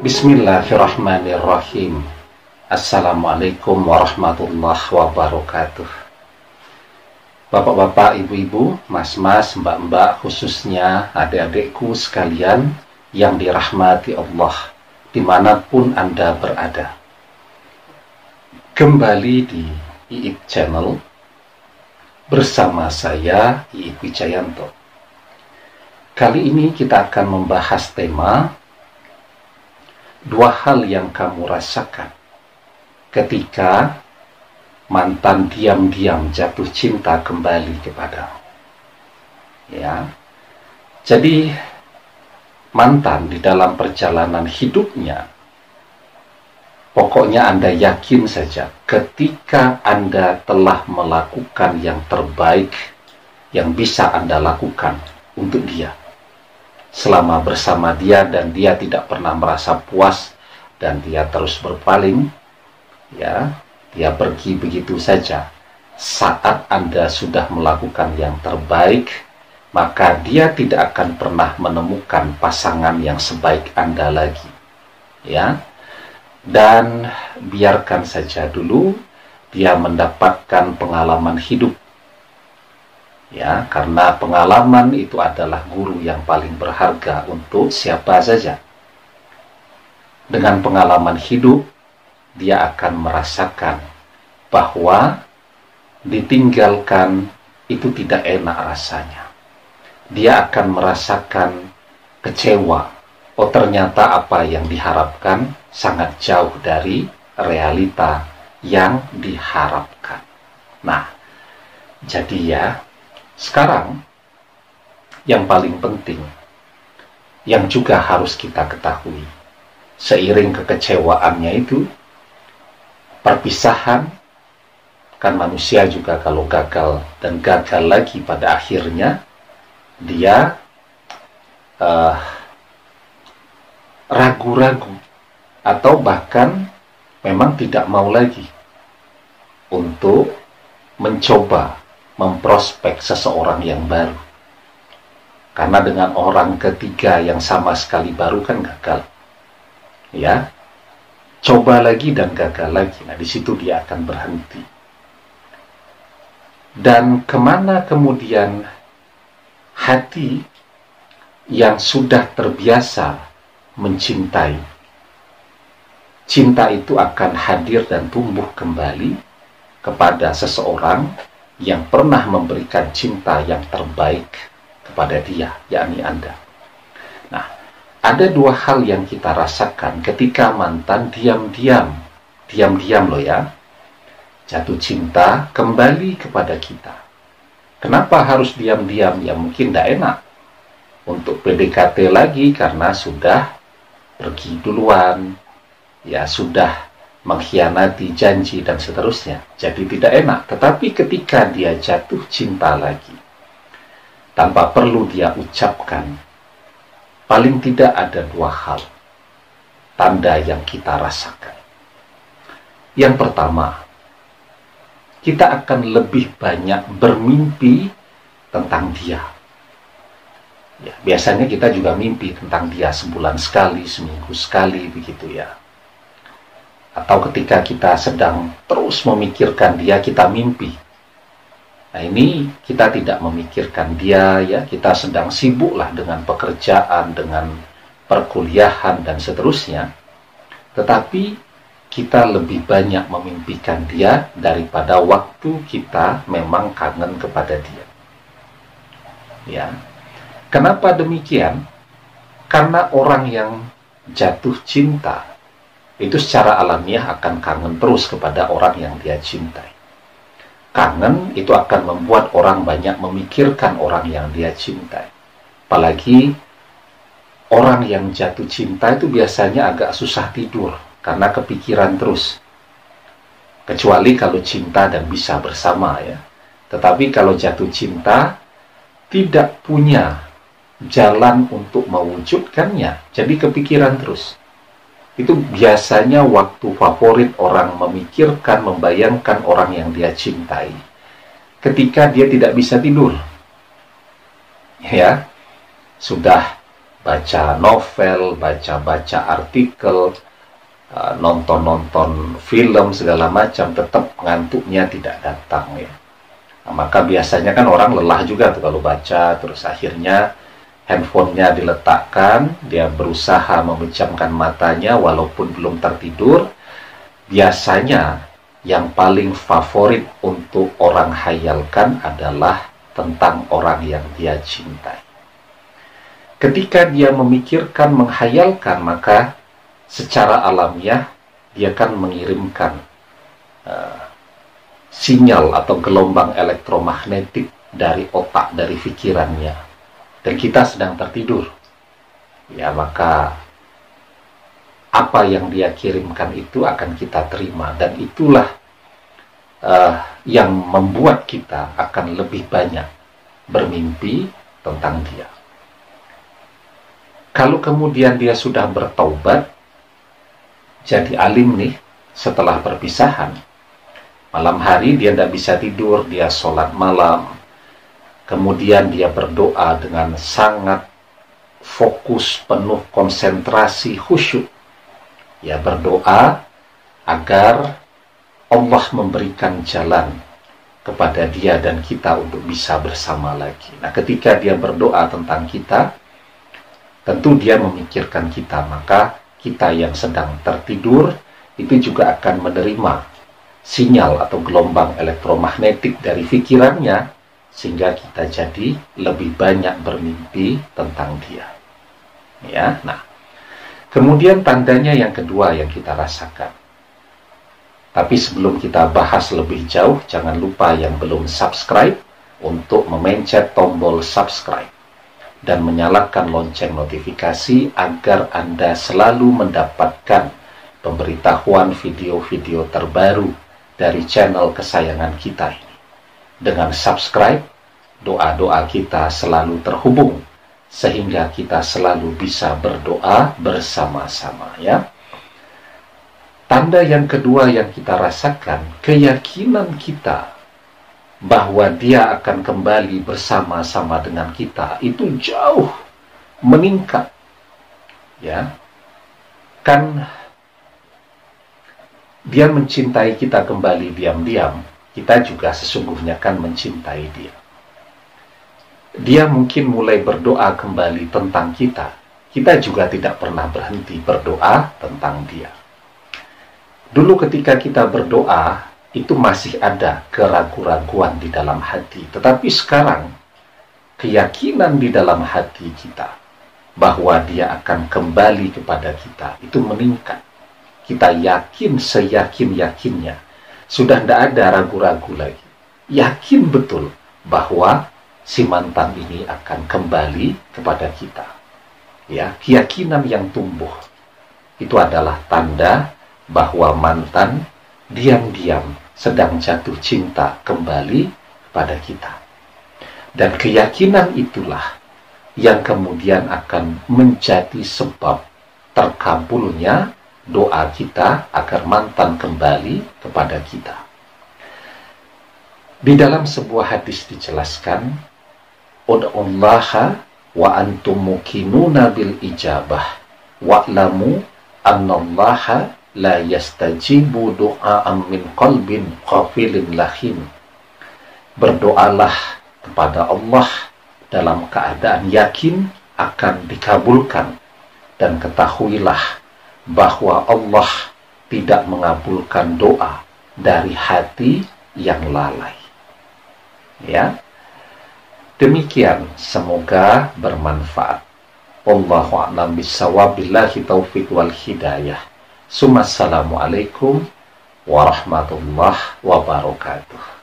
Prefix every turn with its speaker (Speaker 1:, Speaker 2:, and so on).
Speaker 1: Bismillahirrahmanirrahim. Assalamualaikum warahmatullahi wabarakatuh. Bapak-bapak, ibu-ibu, mas-mas, mbak-mbak, khususnya adik-adikku sekalian yang dirahmati Allah dimanapun Anda berada. Kembali di Iip Channel bersama saya Iip Wijayanto. Kali ini kita akan membahas tema dua hal yang kamu rasakan ketika mantan diam-diam jatuh cinta kembali kepadamu. Ya. Jadi mantan di dalam perjalanan hidupnya, pokoknya Anda yakin saja ketika Anda telah melakukan yang terbaik yang bisa Anda lakukan untuk dia. Selama bersama dia dan dia tidak pernah merasa puas dan dia terus berpaling, ya, dia pergi begitu saja. Saat Anda sudah melakukan yang terbaik, maka dia tidak akan pernah menemukan pasangan yang sebaik Anda lagi. Ya. Dan biarkan saja dulu dia mendapatkan pengalaman hidup. Ya, karena pengalaman itu adalah guru yang paling berharga untuk siapa saja. Dengan pengalaman hidup, dia akan merasakan bahwa ditinggalkan itu tidak enak rasanya. Dia akan merasakan kecewa. Oh, ternyata apa yang diharapkan sangat jauh dari realita yang diharapkan. Nah, jadi ya, sekarang yang paling penting, yang juga harus kita ketahui, seiring kekecewaannya itu, perpisahan, kan manusia juga kalau gagal dan gagal lagi pada akhirnya, dia ragu-ragu atau bahkan memang tidak mau lagi untuk mencoba memprospek seseorang yang baru. Karena dengan orang ketiga yang sama sekali baru kan gagal. Ya. Coba lagi dan gagal lagi. Nah, di situ dia akan berhenti. Dan kemana kemudian hati yang sudah terbiasa mencintai, cinta itu akan hadir dan tumbuh kembali kepada seseorang yang pernah memberikan cinta yang terbaik kepada dia, yakni Anda. Nah, ada dua hal yang kita rasakan ketika mantan diam-diam loh ya, jatuh cinta kembali kepada kita. Kenapa harus diam-diam? Ya mungkin tidak enak untuk PDKT lagi karena sudah pergi duluan, ya sudah mengkhianati janji dan seterusnya. Jadi tidak enak. Tetapi ketika dia jatuh cinta lagi, tanpa perlu dia ucapkan, paling tidak ada dua hal tanda yang kita rasakan. Yang pertama, kita akan lebih banyak bermimpi tentang dia. Ya, biasanya kita juga mimpi tentang dia sebulan sekali, seminggu sekali, begitu ya. Atau ketika kita sedang terus memikirkan dia, kita mimpi. Nah, ini kita tidak memikirkan dia, ya, kita sedang sibuklah dengan pekerjaan, dengan perkuliahan dan seterusnya. Tetapi kita lebih banyak memimpikan dia daripada waktu kita memang kangen kepada dia. Ya. Kenapa demikian? Karena orang yang jatuh cinta itu secara alamiah akan kangen terus kepada orang yang dia cintai. Kangen itu akan membuat orang banyak memikirkan orang yang dia cintai. Apalagi orang yang jatuh cinta itu biasanya agak susah tidur karena kepikiran terus. Kecuali kalau cinta dan bisa bersama ya. Tetapi kalau jatuh cinta tidak punya jalan untuk mewujudkannya, jadi kepikiran terus. Itu biasanya waktu favorit orang memikirkan, membayangkan orang yang dia cintai ketika dia tidak bisa tidur. Ya, sudah baca novel, baca-baca artikel, nonton-nonton film segala macam, tetap ngantuknya tidak datang ya. Nah, maka biasanya kan orang lelah juga tuh kalau baca, terus akhirnya handphonenya diletakkan, dia berusaha memejamkan matanya walaupun belum tertidur. Biasanya yang paling favorit untuk orang hayalkan adalah tentang orang yang dia cintai. Ketika dia memikirkan, menghayalkan, maka secara alamiah dia akan mengirimkan sinyal atau gelombang elektromagnetik dari otak, dari pikirannya. Dan kita sedang tertidur. Ya, maka apa yang dia kirimkan itu akan kita terima. Dan itulah yang membuat kita akan lebih banyak bermimpi tentang dia. Kalau kemudian dia sudah bertaubat, jadi alim nih, setelah perpisahan, malam hari dia tidak bisa tidur, dia sholat malam, kemudian dia berdoa dengan sangat fokus, penuh konsentrasi, khusyuk. Ya, berdoa agar Allah memberikan jalan kepada dia dan kita untuk bisa bersama lagi. Nah, ketika dia berdoa tentang kita, tentu dia memikirkan kita, maka kita yang sedang tertidur itu juga akan menerima sinyal atau gelombang elektromagnetik dari pikirannya, sehingga kita jadi lebih banyak bermimpi tentang dia. Ya, nah, kemudian tandanya yang kedua yang kita rasakan. Tapi sebelum kita bahas lebih jauh, jangan lupa yang belum subscribe untuk memencet tombol subscribe dan menyalakan lonceng notifikasi agar Anda selalu mendapatkan pemberitahuan video-video terbaru dari channel kesayangan kita ini. Dengan subscribe, doa-doa kita selalu terhubung sehingga kita selalu bisa berdoa bersama-sama ya. Tanda yang kedua yang kita rasakan, keyakinan kita bahwa dia akan kembali bersama-sama dengan kita itu jauh meningkat. Ya. Kan dia mencintai kita kembali diam-diam, kita juga sesungguhnya kan mencintai dia. Dia mungkin mulai berdoa kembali tentang kita. Kita juga tidak pernah berhenti berdoa tentang dia. Dulu ketika kita berdoa, itu masih ada keraguan-raguan di dalam hati. Tetapi sekarang, keyakinan di dalam hati kita bahwa dia akan kembali kepada kita, itu meningkat. Kita yakin seyakin-yakinnya. Sudah tidak ada ragu-ragu lagi. Yakin betul bahwa si mantan ini akan kembali kepada kita. Ya, keyakinan yang tumbuh itu adalah tanda bahwa mantan diam-diam sedang jatuh cinta kembali pada kita. Dan keyakinan itulah yang kemudian akan menjadi sebab terkabulnya doa kita agar mantan kembali kepada kita. Di dalam sebuah hadis dijelaskan, ud'ullaha wa antum muqinuna bil ijabah wa'lamu annallaha la yastajibu du'a'am min qalbin ghafilin lahim. Berdoalah kepada Allah dalam keadaan yakin akan dikabulkan, dan ketahuilah bahwa Allah tidak mengabulkan doa dari hati yang lalai. Ya, demikian, semoga bermanfaat. Wallahu a'lam bishawab, billahi taufiq wal hidayah. Assalamualaikum warahmatullahi wabarakatuh.